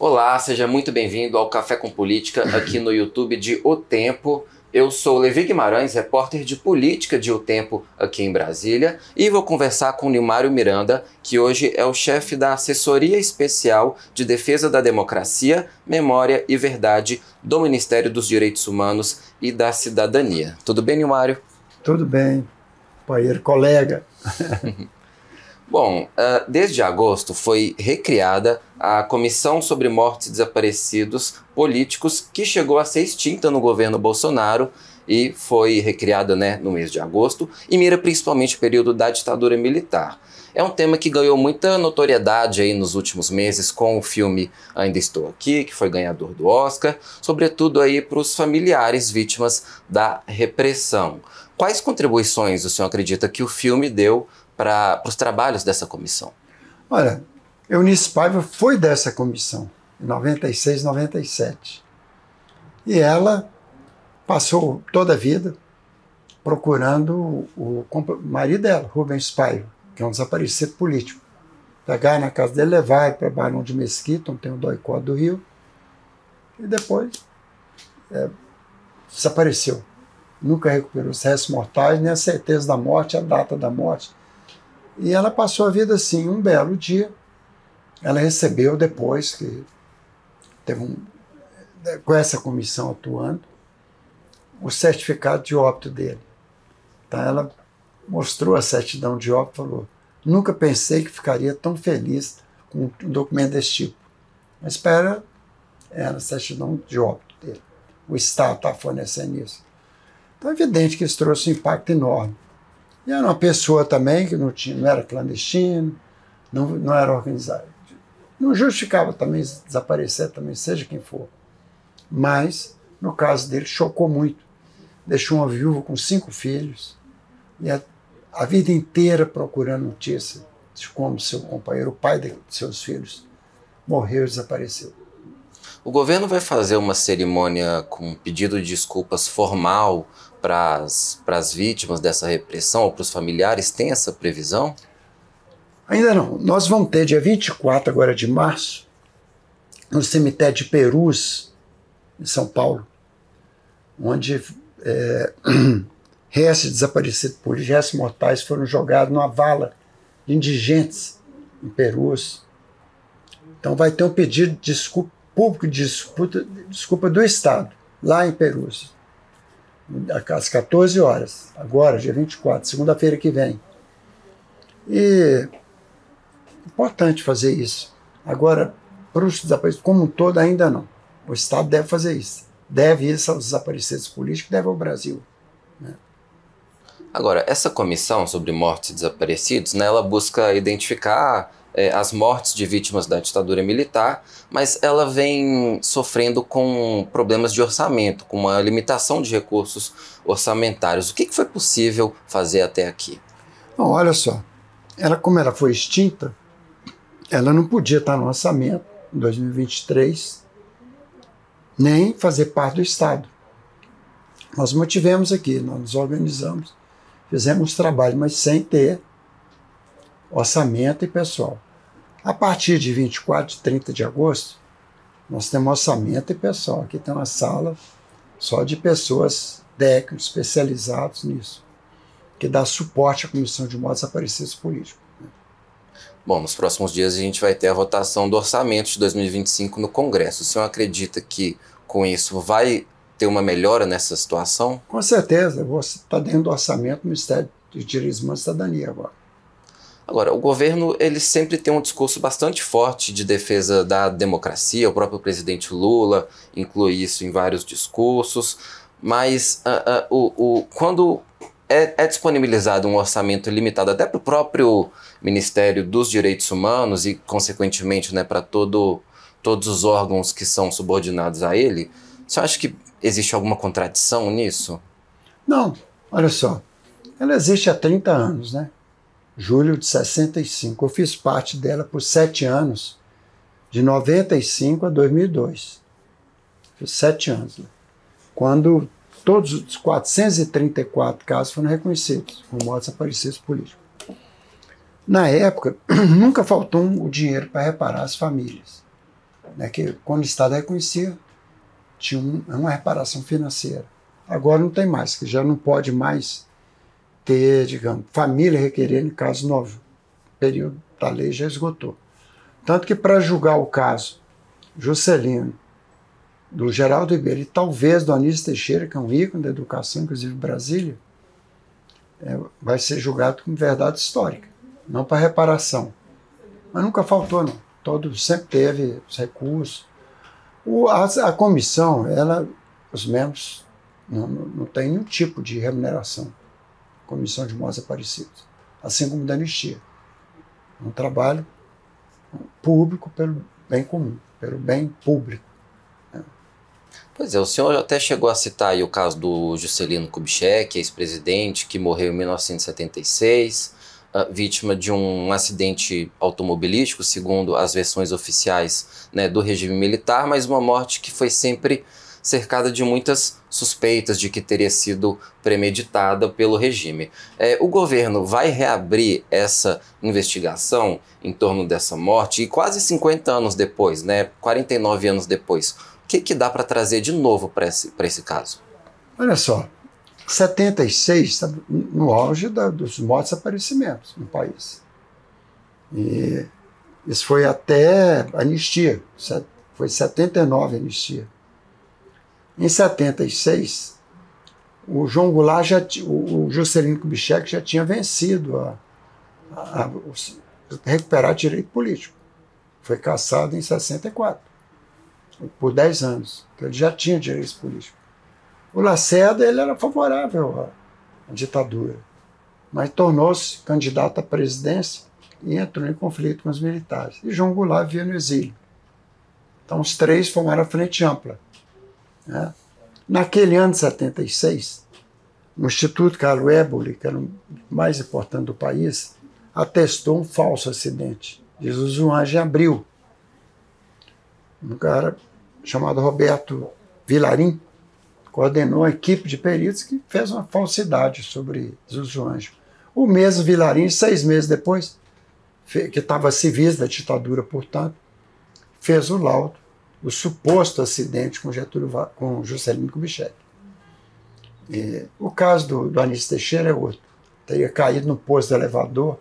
Olá, seja muito bem-vindo ao Café com Política aqui no YouTube de O Tempo. Eu sou Levi Guimarães, repórter de política de O Tempo aqui em Brasília, e vou conversar com Nilmário Miranda, que hoje é o chefe da Assessoria Especial de Defesa da Democracia, Memória e Verdade do Ministério dos Direitos Humanos e da Cidadania. Tudo bem, Nilmário? Tudo bem, companheiro, colega. Bom, desde agosto foi recriada a Comissão sobre Mortes e Desaparecidos Políticos, que chegou a ser extinta no governo Bolsonaro e foi recriada, no mês de agosto e mira principalmente o período da ditadura militar. É um tema que ganhou muita notoriedade aí nos últimos meses com o filme Ainda Estou Aqui, que foi ganhador do Oscar, sobretudo aí para os familiares vítimas da repressão. Quais contribuições o senhor acredita que o filme deu para os trabalhos dessa comissão? Olha, Eunice Paiva foi dessa comissão, em 96, 97. E ela passou toda a vida procurando o marido dela, Rubens Paiva, que é um desaparecido político. Pegaram na casa dele, levaram para Barão de Mesquita, onde tem o Doicó do Rio, e depois desapareceu. Nunca recuperou os restos mortais, nem a certeza da morte, a data da morte. E ela passou a vida assim. Um belo dia, ela recebeu, depois que teve com essa comissão atuando, o certificado de óbito dele. Então ela mostrou a certidão de óbito e falou: nunca pensei que ficaria tão feliz com um documento desse tipo. Mas espera, era a certidão de óbito dele. O Estado está fornecendo isso. Então é evidente que isso trouxe um impacto enorme. E era uma pessoa também que não era clandestino, não era organizado. Não justificava também desaparecer, também, seja quem for. Mas, no caso dele, chocou muito. Deixou uma viúva com 5 filhos, e a vida inteira procurando notícia de como seu companheiro, o pai de seus filhos, morreu e desapareceu. O governo vai fazer uma cerimônia com pedido de desculpas formal para as vítimas dessa repressão ou para os familiares? Tem essa previsão? Ainda não. Nós vamos ter dia 24 agora de março, no cemitério de Perus, em São Paulo, onde restos desaparecidos políticos, restos mortais foram jogados numa vala de indigentes em Perus. Então vai ter um pedido de desculpa público de desculpa do Estado, lá em Perus, às 14 horas, agora, dia 24, segunda-feira que vem. E é importante fazer isso. Agora, para os desaparecidos como um todo, ainda não. O Estado deve fazer isso. Deve isso aos desaparecidos políticos, deve ao Brasil. Agora, essa comissão sobre mortes e desaparecidos, ela busca identificar as mortes de vítimas da ditadura militar, mas ela vem sofrendo com problemas de orçamento, com uma limitação de recursos orçamentários. O que foi possível fazer até aqui? Bom, olha só, como ela foi extinta, ela não podia estar no orçamento em 2023, nem fazer parte do Estado. Nós mantivemos aqui, nós nos organizamos, fizemos trabalho, mas sem ter orçamento e pessoal. A partir de 24 e 30 de agosto, nós temos orçamento e pessoal. Aqui tem uma sala só de pessoas técnicos especializados nisso, que dá suporte à Comissão de Mortes e Desaparecidos Políticos. Bom, nos próximos dias a gente vai ter a votação do orçamento de 2025 no Congresso. O senhor acredita que com isso vai ter uma melhora nessa situação? Com certeza. Está dentro do orçamento do Ministério dos Direitos Humanos e Cidadania agora. Agora, o governo ele sempre tem um discurso bastante forte de defesa da democracia. O próprio presidente Lula inclui isso em vários discursos, mas quando é disponibilizado um orçamento limitado até para o próprio Ministério dos Direitos Humanos e, consequentemente, para todos os órgãos que são subordinados a ele, você acha que existe alguma contradição nisso? Não, olha só, ela existe há 30 anos, Julho de 65. Eu fiz parte dela por 7 anos, de 95 a 2002. Fiz 7 anos. Quando todos os 434 casos foram reconhecidos como mortos desaparecidos políticos. Na época, nunca faltou o dinheiro para reparar as famílias. né, que quando o Estado reconhecia, tinha uma reparação financeira. Agora não tem mais, que já não pode mais ter, digamos, família requerendo em caso novo. O período da lei já esgotou. Tanto que para julgar o caso Juscelino, do Geraldo Ribeiro e talvez do Anísio Teixeira, que é um ícone da educação, inclusive em Brasília, vai ser julgado como verdade histórica, não para reparação. Mas nunca faltou, não. Sempre teve os recursos. A comissão, os membros não tem nenhum tipo de remuneração. Comissão de Mortos Desaparecidos. Assim como da Anistia. É um trabalho público pelo bem comum, pelo bem público. Pois é, o senhor até chegou a citar aí o caso do Juscelino Kubitschek, ex-presidente, que morreu em 1976, vítima de um acidente automobilístico, segundo as versões oficiais, né, do regime militar, mas uma morte que foi sempre cercada de muitas suspeitas de que teria sido premeditada pelo regime. O governo vai reabrir essa investigação em torno dessa morte e quase 50 anos depois, né, 49 anos depois, o que dá para trazer de novo para esse caso? Olha só, 76 está no auge dos mortos e desaparecimentos no país. E isso foi até a anistia, foi 79 a anistia. Em 76, o João Goulart, o Juscelino Kubitschek já tinha vencido a recuperar direito político. Foi cassado em 64, por 10 anos. Então ele já tinha direitos políticos. O Lacerda ele era favorável à ditadura, mas tornou-se candidato à presidência e entrou em conflito com os militares. E João Goulart vivia no exílio. Então os três formaram a Frente Ampla. Né? Naquele ano de 76, o Instituto Carlo Éboli, que era o mais importante do país, atestou um falso acidente de Usuanje em abril. Um cara chamado Roberto Vilarim coordenou a equipe de peritos que fez uma falsidade sobre Usuanje. O mesmo Vilarim, 6 meses depois, que estava civis da ditadura, portanto, fez o laudo do suposto acidente com Juscelino Kubitschek. O caso do Anísio Teixeira é outro. Teria caído no posto do elevador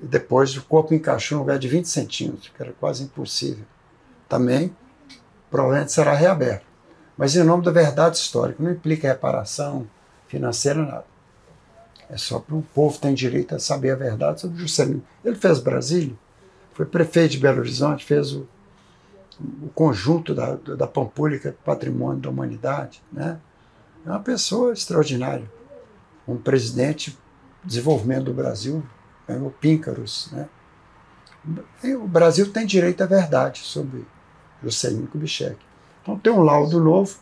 e depois o corpo encaixou em um lugar de 20 centímetros, que era quase impossível. Também, provavelmente será reaberto. Mas em nome da verdade histórica, não implica reparação financeira, nada. É só para o povo ter direito a saber a verdade sobre Juscelino. Ele fez Brasília, foi prefeito de Belo Horizonte, fez o conjunto da Pampulha, que é patrimônio da humanidade, né? É uma pessoa extraordinária. Um presidente de desenvolvimento do Brasil, ganhou Píncaros, né? O Brasil tem direito à verdade sobre Juscelino Kubitschek. Então tem um laudo novo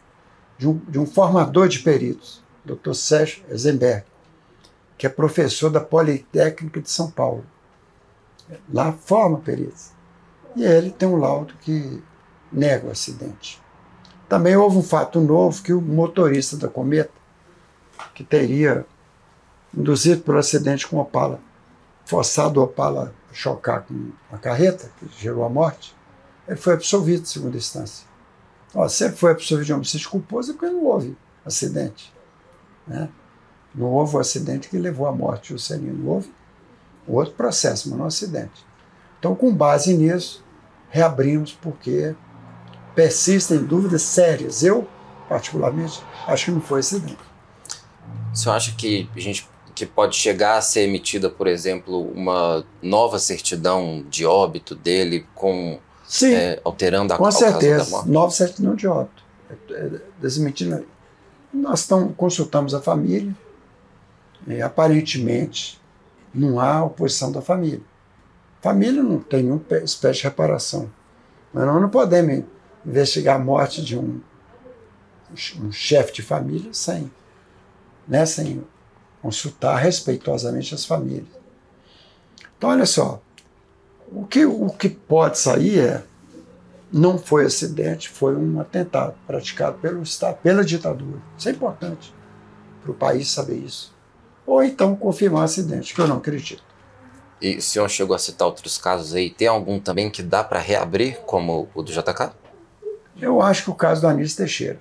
de um formador de peritos, Dr. Sérgio Eisenberg, que é professor da Politécnica de São Paulo. Lá forma peritos. E ele tem um laudo que nega o acidente. Também houve um fato novo que o motorista da Cometa, que teria induzido pelo acidente com o Opala, forçado o Opala a chocar com uma carreta, que gerou a morte, ele foi absolvido de segunda instância. Se ele foi absolvido de homicídio culposo é porque não houve acidente. Né? Não houve o acidente que levou à morte do Juscelino. Houve outro processo, mas não acidente. Então, com base nisso, reabrimos porque persistem dúvidas sérias. Eu, particularmente, acho que não foi acidente. O senhor acha que pode chegar a ser emitida, por exemplo, uma nova certidão de óbito dele Sim, alterando a com causa certeza, da morte? nova certidão de óbito. Desmentindo. Nós consultamos a família e aparentemente não há oposição da família. A família não tem nenhuma espécie de reparação. Mas nós não podemos investigar a morte de um chefe de família sem consultar respeitosamente as famílias. Então, olha só, o que pode sair não foi acidente, foi um atentado praticado pelo Estado, pela ditadura. Isso é importante para o país saber isso. Ou então confirmar acidente, que eu não acredito. E o senhor chegou a citar outros casos aí, tem algum também que dá para reabrir, como o do JK? Eu acho que o caso do Anísio Teixeira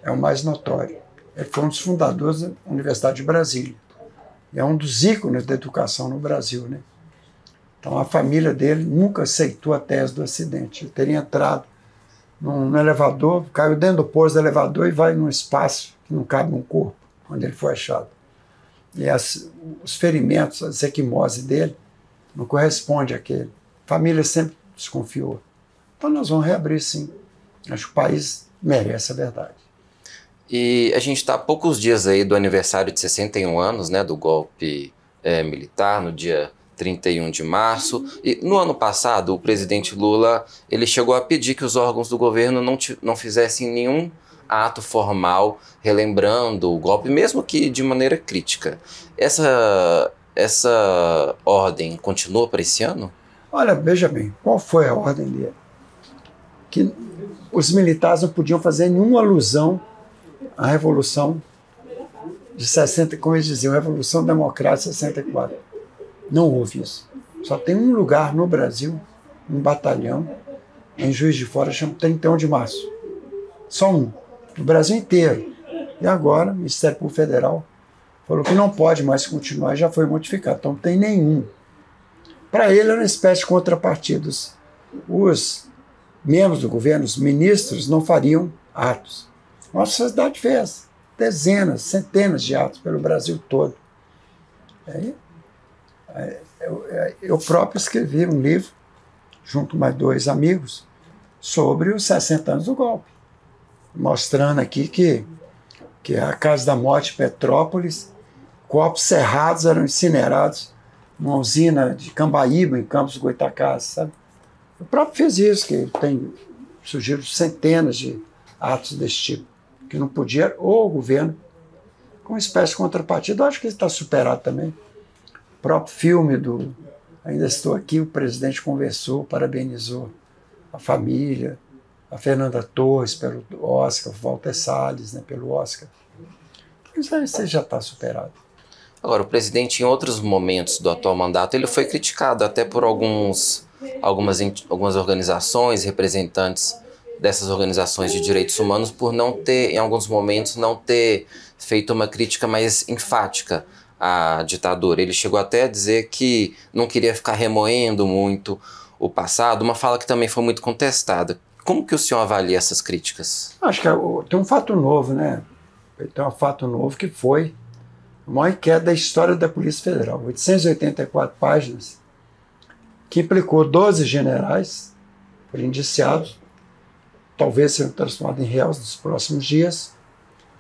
é o mais notório. Ele foi um dos fundadores da Universidade de Brasília. E é um dos ícones da educação no Brasil, né? Então a família dele nunca aceitou a tese do acidente. Ele teria entrado num elevador, caiu dentro do poço do elevador e vai num espaço que não cabe num corpo, onde ele foi achado. E os ferimentos, as equimoses dele, não corresponde àquele. A família sempre desconfiou. Então nós vamos reabrir, sim. Acho que o país merece a verdade. E a gente está há poucos dias aí do aniversário de 61 anos, né, do golpe militar, no dia 31 de março. E no ano passado, o presidente Lula ele chegou a pedir que os órgãos do governo não fizessem nenhum ato formal relembrando o golpe, mesmo que de maneira crítica. Essa ordem continua para esse ano? Olha, veja bem, qual foi a ordem dele? Que os militares não podiam fazer nenhuma alusão à Revolução de 60, como eles diziam, Revolução Democrática de 64. Não houve isso. Só tem um lugar no Brasil, um batalhão, em Juiz de Fora, chama 31 de março. Só um. No Brasil inteiro. E agora, o Ministério Público Federal falou que não pode mais continuar, já foi modificado. Então não tem nenhum. Para ele, era uma espécie de contrapartidos. Os membros do governo, os ministros, não fariam atos. Nossa sociedade fez dezenas, centenas de atos pelo Brasil todo. Eu próprio escrevi um livro, junto com mais 2 amigos, sobre os 60 anos do golpe, mostrando aqui que a Casa da Morte, Petrópolis, corpos cerrados eram incinerados numa usina de Cambaíba, em Campos do Goytacazes, sabe? Eu próprio fiz isso, que surgiram centenas de atos desse tipo, que não podia, ou o governo, com uma espécie de contrapartida. Eu acho que isso está superado também. O próprio filme do Ainda Estou Aqui, o presidente conversou, parabenizou a família, a Fernanda Torres pelo Oscar, o Walter Salles, né, pelo Oscar. Isso já está superado. Agora, o presidente, em outros momentos do atual mandato, ele foi criticado até por algumas organizações, representantes dessas organizações de direitos humanos, por não ter, em alguns momentos, não ter feito uma crítica mais enfática à ditadura. Ele chegou até a dizer que não queria ficar remoendo muito o passado, uma fala que também foi muito contestada. Como que o senhor avalia essas críticas? Acho que tem um fato novo, né? Tem um fato novo que foi a maior enquete da história da Polícia Federal, 884 páginas, que implicou 12 generais, foram indiciados, talvez sejam transformados em réus nos próximos dias,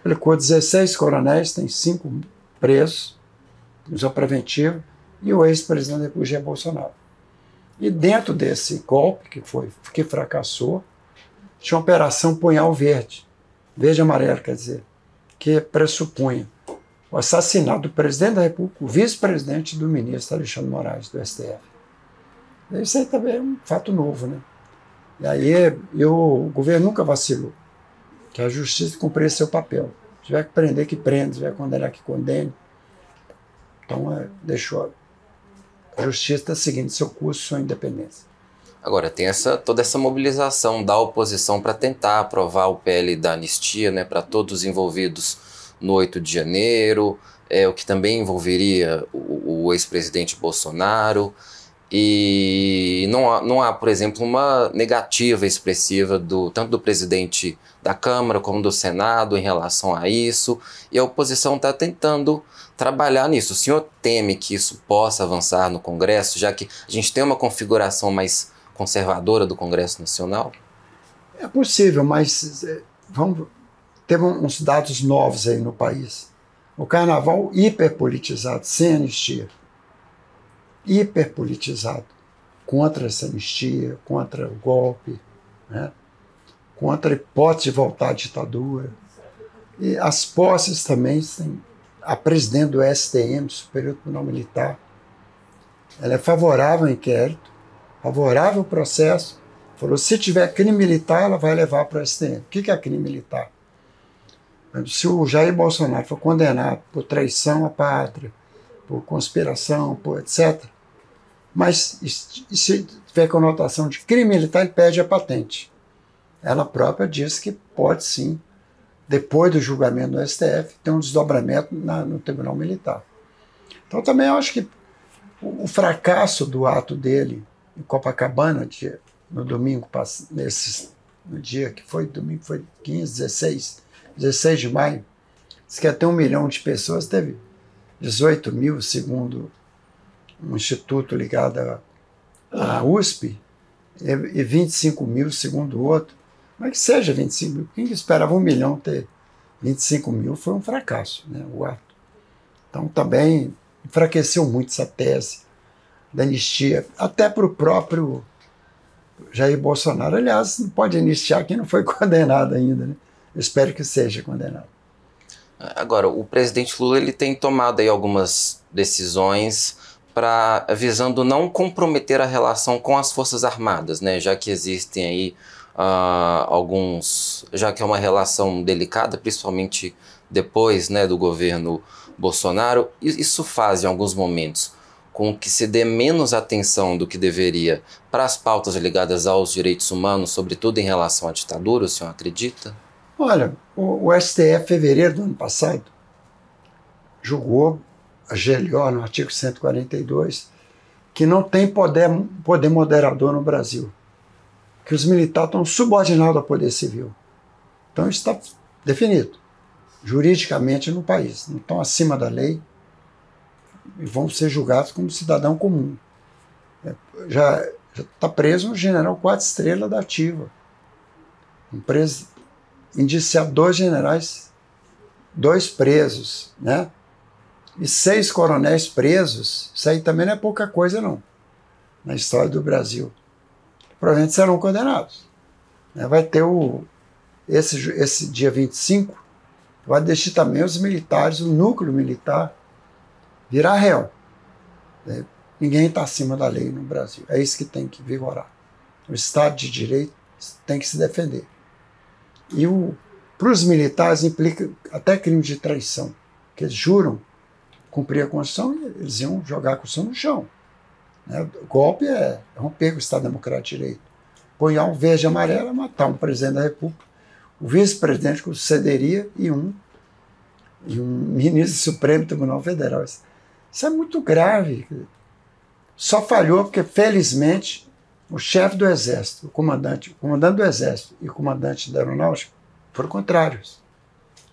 implicou 16 coronéis, tem 5 presos, prisão preventiva, e o ex-presidente da República, Jair Bolsonaro. E dentro desse golpe, que fracassou, tinha uma operação Punhal Verde, verde e amarelo, quer dizer, que pressupunha o assassinato do presidente da República, o vice-presidente do ministro Alexandre Moraes, do STF. Isso aí também é um fato novo, né? E aí o governo nunca vacilou, que a justiça cumprir seu papel. Se tiver que prender, que prenda, se tiver que condenar, que condene. Então, deixou a justiça seguindo seu curso, sua independência. Agora, tem toda essa mobilização da oposição para tentar aprovar o PL da anistia, né, para todos os envolvidos no 8 de janeiro, o que também envolveria o ex-presidente Bolsonaro. E não há, por exemplo, uma negativa expressiva tanto do presidente da Câmara como do Senado em relação a isso, e a oposição está tentando trabalhar nisso. O senhor teme que isso possa avançar no Congresso, já que a gente tem uma configuração mais conservadora do Congresso Nacional? É possível, mas teve uns dados novos aí no país. O carnaval hiperpolitizado, sem anistia. Hiperpolitizado. Contra essa anistia, contra o golpe, né? Contra a hipótese de voltar à ditadura. E as posses também, a presidente do STM, do Superior Tribunal Militar, ela é favorável ao inquérito, favorável ao processo, falou, se tiver crime militar, ela vai levar para o STM. O que é crime militar? Se o Jair Bolsonaro for condenado por traição à pátria, por conspiração, por etc., Mas e se tiver conotação de crime militar, ele perde a patente. Ela própria diz que pode sim, depois do julgamento do STF, ter um desdobramento no Tribunal Militar. Então também eu acho que o fracasso do ato dele em Copacabana, no domingo, no dia que foi, domingo foi 16 de maio, diz que até 1 milhão de pessoas, teve 18 mil, segundo um instituto ligado à USP, e 25 mil, segundo o outro. Mas que seja 25 mil, quem esperava 1 milhão ter 25 mil foi um fracasso, né, o ato. Então também enfraqueceu muito essa tese da anistia, até para o próprio Jair Bolsonaro. Aliás, não pode anistiar quem não foi condenado ainda, né? Eu espero que seja condenado. Agora, o presidente Lula ele tem tomado aí algumas decisões visando não comprometer a relação com as Forças Armadas, né? Já que existem aí já que é uma relação delicada, principalmente depois, né, do governo Bolsonaro. Isso faz, em alguns momentos, com que se dê menos atenção do que deveria para as pautas ligadas aos direitos humanos, sobretudo em relação à ditadura, o senhor acredita? Olha, o STF, em fevereiro do ano passado, julgou a GLO, no artigo 142, que não tem poder moderador no Brasil, que os militares estão subordinados ao poder civil. Então isso está definido, juridicamente, no país. Não estão acima da lei e vão ser julgados como cidadão comum. Já está preso um general 4 estrelas da ativa. Indiciado 2 generais, 2 presos, né? E 6 coronéis presos. Isso aí também não é pouca coisa, não, na história do Brasil. Provavelmente serão condenados. Vai ter esse dia 25, vai deixar também os militares, o núcleo militar, virar réu. Ninguém está acima da lei no Brasil. É isso que tem que vigorar. O Estado de Direito tem que se defender. E para os militares implica até crime de traição, que eles juram cumprir a Constituição e eles iam jogar a Constituição no chão. O golpe é romper com o Estado Democrático de Direito. Punhar um verde e amarelo é matar um presidente da República, o vice-presidente que o sucederia e um ministro do Supremo Tribunal Federal. Isso é muito grave. Só falhou porque, felizmente, o chefe do Exército, o comandante do Exército e o comandante da Aeronáutica foram contrários.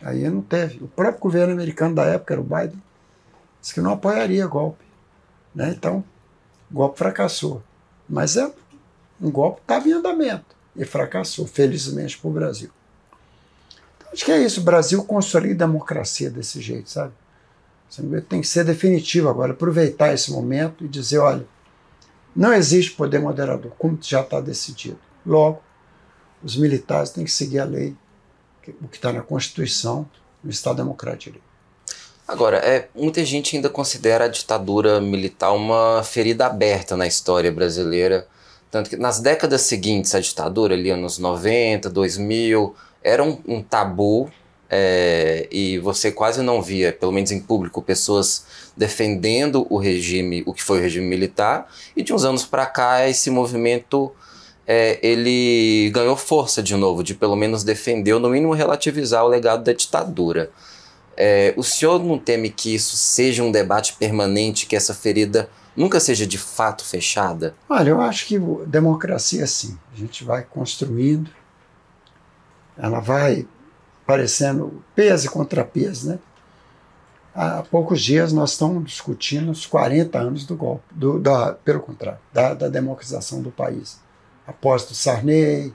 Aí não teve. O próprio governo americano da época, era o Biden, disse que não apoiaria golpe. Então, o golpe fracassou. Mas um golpe que estava em andamento e fracassou, felizmente, para o Brasil. Então, acho que é isso. O Brasil consolida a democracia desse jeito, sabe? Tem que ser definitivo agora, aproveitar esse momento e dizer, olha, não existe poder moderador, como já está decidido. Logo, os militares têm que seguir a lei, o que está na Constituição, no Estado Democrático de Direito. Agora, muita gente ainda considera a ditadura militar uma ferida aberta na história brasileira, tanto que nas décadas seguintes à ditadura, ali anos 90, 2000, era um tabu, e você quase não via, pelo menos em público, pessoas defendendo o que foi o regime militar, e de uns anos para cá esse movimento ele ganhou força de novo, de pelo menos defender, ou no mínimo relativizar o legado da ditadura. O senhor não teme que isso seja um debate permanente, que essa ferida nunca seja de fato fechada? Olha, eu acho que a democracia, sim, a gente vai construindo, ela vai parecendo peso e contrapeso, né? Há poucos dias nós estamos discutindo os 40 anos do golpe, pelo contrário, da democratização do país. Após do Sarney,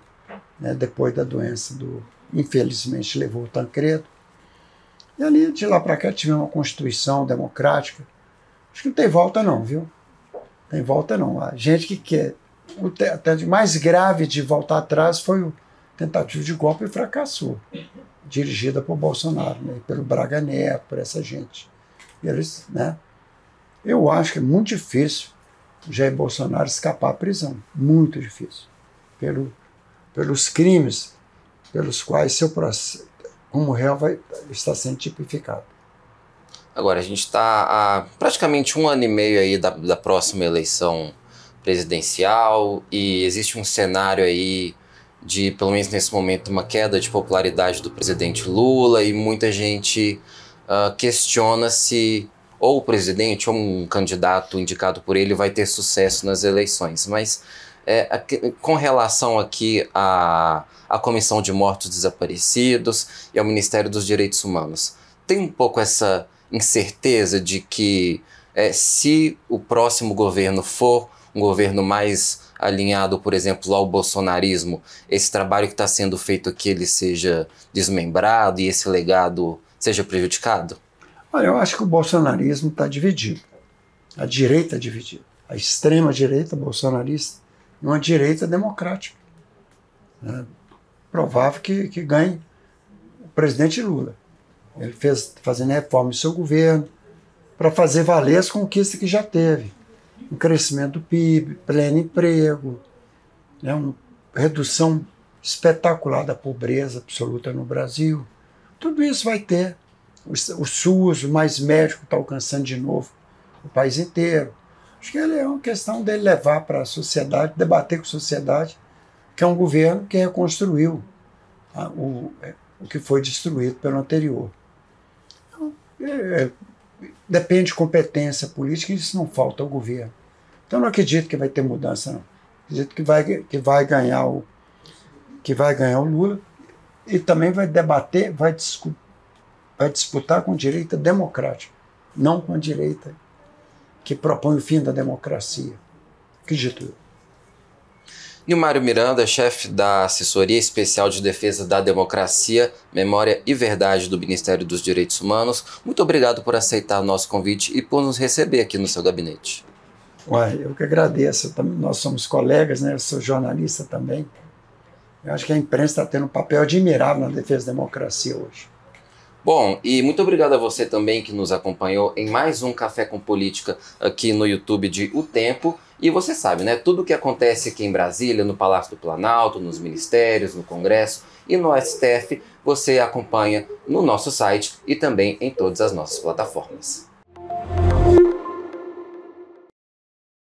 né, depois da doença infelizmente levou o Tancredo. E ali, de lá para cá, tivemos uma Constituição democrática. Acho que não tem volta não, viu? Tem volta não. A gente que quer, até mais grave de voltar atrás foi o tentativa de golpe e fracassou, dirigida por Bolsonaro, né, pelo Braga Neto, por essa gente. E eles, né, eu acho que é muito difícil o Jair Bolsonaro escapar à prisão. Muito difícil. Pelos crimes pelos quais seu processo como réu está sendo tipificado. Agora, a gente está há praticamente 1 ano e meio aí da próxima eleição presidencial e existe um cenário aí de, pelo menos nesse momento, uma queda de popularidade do presidente Lula e muita gente questiona se ou o presidente ou um candidato indicado por ele vai ter sucesso nas eleições. Mas com relação aqui à Comissão de Mortos Desaparecidos e ao Ministério dos Direitos Humanos, tem um pouco essa incerteza de que se o próximo governo for um governo mais alinhado, por exemplo, ao bolsonarismo, esse trabalho que está sendo feito aqui ele seja desmembrado e esse legado seja prejudicado? Olha, eu acho que o bolsonarismo está dividido. A direita é dividida. A extrema-direita bolsonarista e uma direita democrática. É provável que ganhe o presidente Lula. Ele fazendo reforma em seu governo para fazer valer as conquistas que já teve. Um crescimento do PIB, pleno emprego, uma redução espetacular da pobreza absoluta no Brasil. Tudo isso vai ter. O SUS, o Mais Médico, está alcançando de novo o país inteiro. Acho que é uma questão dele levar para a sociedade, debater com a sociedade, que é um governo que reconstruiu o que foi destruído pelo anterior. Depende de competência política e isso não falta ao governo. Então não acredito que vai ter mudança, não. Acredito que vai ganhar o Lula e também vai debater, vai disputar com a direita democrática, não com a direita que propõe o fim da democracia. Acredito eu. Nilmário Miranda, chefe da Assessoria Especial de Defesa da Democracia, Memória e Verdade do Ministério dos Direitos Humanos, muito obrigado por aceitar o nosso convite e por nos receber aqui no seu gabinete. Eu que agradeço. Nós somos colegas, né? Eu sou jornalista também. Eu acho que a imprensa está tendo um papel admirável na defesa da democracia hoje. Bom, e muito obrigado a você também que nos acompanhou em mais um Café com Política aqui no YouTube de O Tempo. E você sabe, né? Tudo o que acontece aqui em Brasília, no Palácio do Planalto, nos ministérios, no Congresso e no STF, você acompanha no nosso site e também em todas as nossas plataformas.